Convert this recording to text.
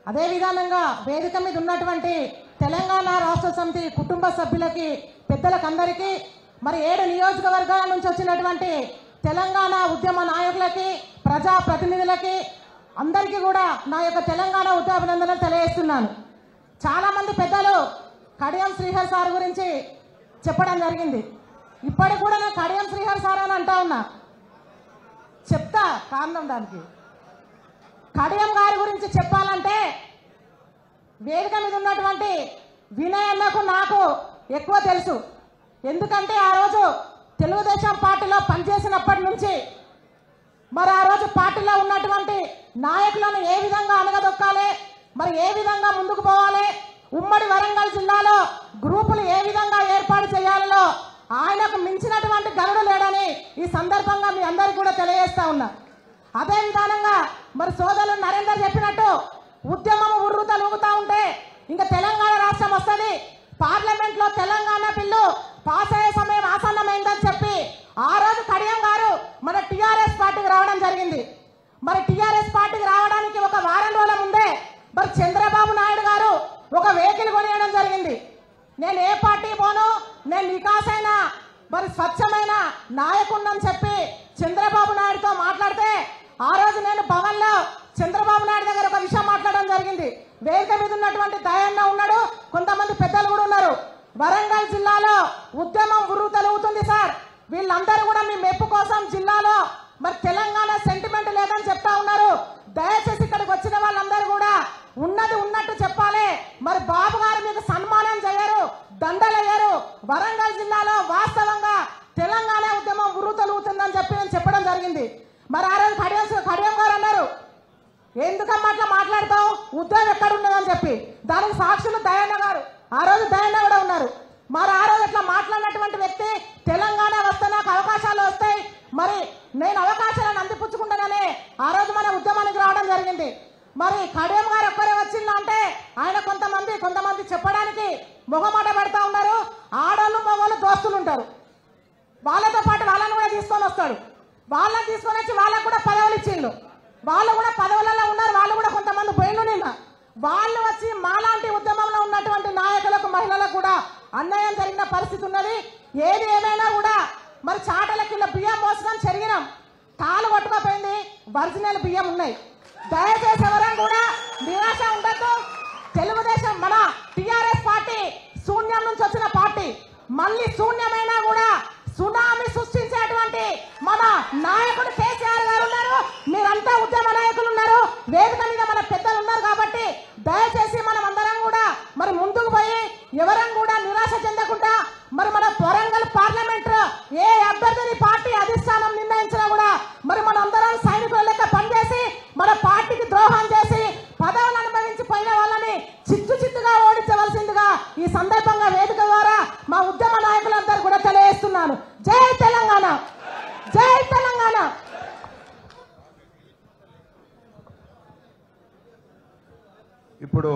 అదే విధానంగా వేదిక మీద ఉన్నటువంటి తెలంగాణ రాష్ట్ర సమితి కుటుంబ సభ్యులకి పెద్దలకందరికీ మరి 7 నియోజకవర్గాల నుంచి వచ్చినటువంటి తెలంగాణ ఉద్యమ నాయకులకి ప్రజా ప్రతినిధులకి అందరికీ కూడా నా యొక్క తెలంగాణ ఉద్యమ అభినందనలు తెలియజేస్తున్నాను. చాలా మంది పెద్దలు కడియం శ్రీహరి సార్ గురించి చెప్పడం జరిగింది. ఇప్పటికి కూడా నేను కడియం శ్రీహరి సార్ అని అంటా ఉన్నా. చెప్తా కారణం దానికి. కడియం గారి గురించి చెప్పాలంటే వేదిక మీద ఉన్నటువంటి వినయ్ అన్నకు నాకు ఎక్కువ తెలుసు. ఎందుకంటే ఆ రోజు తెలుగుదేశం పార్టీలో పనిచేసినప్పటి నుంచి మరి ఆ రోజు పార్టీలో ఉన్నటువంటి నాయకులను ఏ విధంగా అనగదొక్కాలి, మరి ఏ విధంగా ముందుకు పోవాలి, ఉమ్మడి వరంగల్ జిల్లాలో గ్రూపులు ఏ విధంగా ఏర్పాటు చేయాలో ఆయనకు మించినటువంటి గనుడు లేడని ఈ సందర్భంగా మీ అందరికీ కూడా తెలియజేస్తా ఉన్నా. అదే విధానంగా మరి సోదరులు నరేందర్ చెప్పినట్టు ఉద్యమం ఉర్రుతలూగుతా ఉంటే ఇంకా తెలంగాణ రాష్ట్రం వస్తుంది, పార్లమెంట్ లో తెలంగాణ బిల్లు పాస్ అయ్యే సమయం ఆసన్నమైందని చెప్పి ఆ రోజు కడియం గారు మన టీఆర్ఎస్ పార్టీకి రావడం జరిగింది. మరి టీఆర్ఎస్ పార్టీకి రావడానికి ఒక వారం రోజుల ముందే మరి చంద్రబాబు నాయుడు గారు ఒక వెహికల్ కొనియడం జరిగింది. నేను ఏ పార్టీ పోను, నేను నికాసైన మరి స్వచ్ఛమైన నాయకుడిని చెప్పి చంద్రబాబు నాయుడుతో మాట్లాడితే ఆ రోజు నేను భవన్ లో చంద్రబాబు నాయుడు దగ్గర ఒక విషయం మాట్లాడడం జరిగింది. వేదిక మీద ఉన్నటువంటి దయన్న ఉన్నాడు, కొంతమంది పెద్దలు కూడా ఉన్నారు. వరంగల్ జిల్లాలో ఉద్యమం ఉర్రుతలూగుతుంది సార్, వీళ్ళందరూ కూడా మీ మెప్పు కోసం జిల్లాలో మరి తెలంగాణ సెంటిమెంట్ లేదని చెప్తా ఉన్నారు. దయచేసి ఇక్కడికి వచ్చిన వాళ్ళందరూ కూడా ఉన్నది ఉన్నట్టు చెప్పాలి. మరి బాబు గారు మీకు సన్మానం చేయరు, దండలయ్యారు. వరంగల్ జిల్లాలో వాస్తవంగా తెలంగాణ ఉద్యమం ఉర్రుతలూగుతుందని చెప్పి నేను చెప్పడం జరిగింది. మరి ఆ రోజు కడియం గారు అన్నారు, ఎందుకమ్మా అట్లా మాట్లాడతావు, ఉద్యమం ఎక్కడున్నదని చెప్పి. దానికి సాక్షులు దయన్న గారు, ఆ రోజు దయన్న కూడా ఉన్నారు. మరి ఆ రోజు ఇట్లా మాట్లాడినటువంటి వ్యక్తి తెలంగాణ వస్తే నాకు అవకాశాలు వస్తాయి, మరి నేను అవకాశాలను అందిపుచ్చుకుంటానని ఆ రోజు మన ఉద్యమానికి రావడం జరిగింది. మరి కడియం గారు ఒక్కరే వచ్చిందంటే ఆయన కొంతమంది చెప్పడానికి మొగమాట పెడతా ఉన్నారు. ఆడోళ్ళు మగవాళ్ళు దోస్తులు ఉంటారు, వాళ్ళతో పాటు వాళ్ళని కూడా తీసుకొని వస్తాడు. వాళ్ళని తీసుకొని వచ్చి వాళ్ళకు కూడా పదవులు ఇచ్చిండు, వాళ్ళు కూడా పదవులలో ఉన్నారు. వాళ్ళు కూడా కొంతమంది పోయిండు. నిన్న వాళ్ళు వచ్చి మాలాంటి ఉద్యమంలో ఉన్నటువంటి నాయకులకు మహిళలకు కూడా అన్యాయం జరిగిన పరిస్థితి ఉన్నది. ఏది ఏమైనా కూడా మరి చాటల కింద బియ్యం పోసుకొని చెరిగినాం, కాలు కొట్టుకోపోయింది, ఒరిజినల్ బియ్యం ఉన్నాయి. దయచేసి ఎవరైనా కూడా నిరాశ ఉండద్దు. తెలుగుదేశం మన టిఆర్ఎస్ పార్టీ శూన్యం నుంచి వచ్చిన పార్టీ, మళ్ళీ శూన్యమైనా కూడా సునామీ సృష్టించేటువంటి మన నాయకుడు కేసీఆర్ గారు ఉన్నారు. మీరంతా ఉద్యమ నాయకులు ఉన్నారు, వేదిక మీద మన పెద్దలు ఉన్నారు. కాబట్టి దయచేసి మనం అందరం కూడా మరి ముందుకు పోయి ఎవరం కూడా నిరాశ చెందకుండా మరి మన వరంగల్ పార్లమెంట్ ఏ అభ్యర్థిని పార్టీ అధిష్టానం నిర్ణయించినా కూడా మరి మన అందరం సైనికుల లెక్క పనిచేసి మన పార్టీకి ద్రోహం చేసి పదవులు అనుభవించి పోయిన వాళ్ళని చిత్తుగా ఓడించవలసిందిగా ఈ సందర్భంగా వేదిక ద్వారా మా ఉద్యమ నాయకులందరూ కూడా తెలియజేస్తున్నాను. జై తెలంగాణ, జై తెలంగాణ. ఇప్పుడు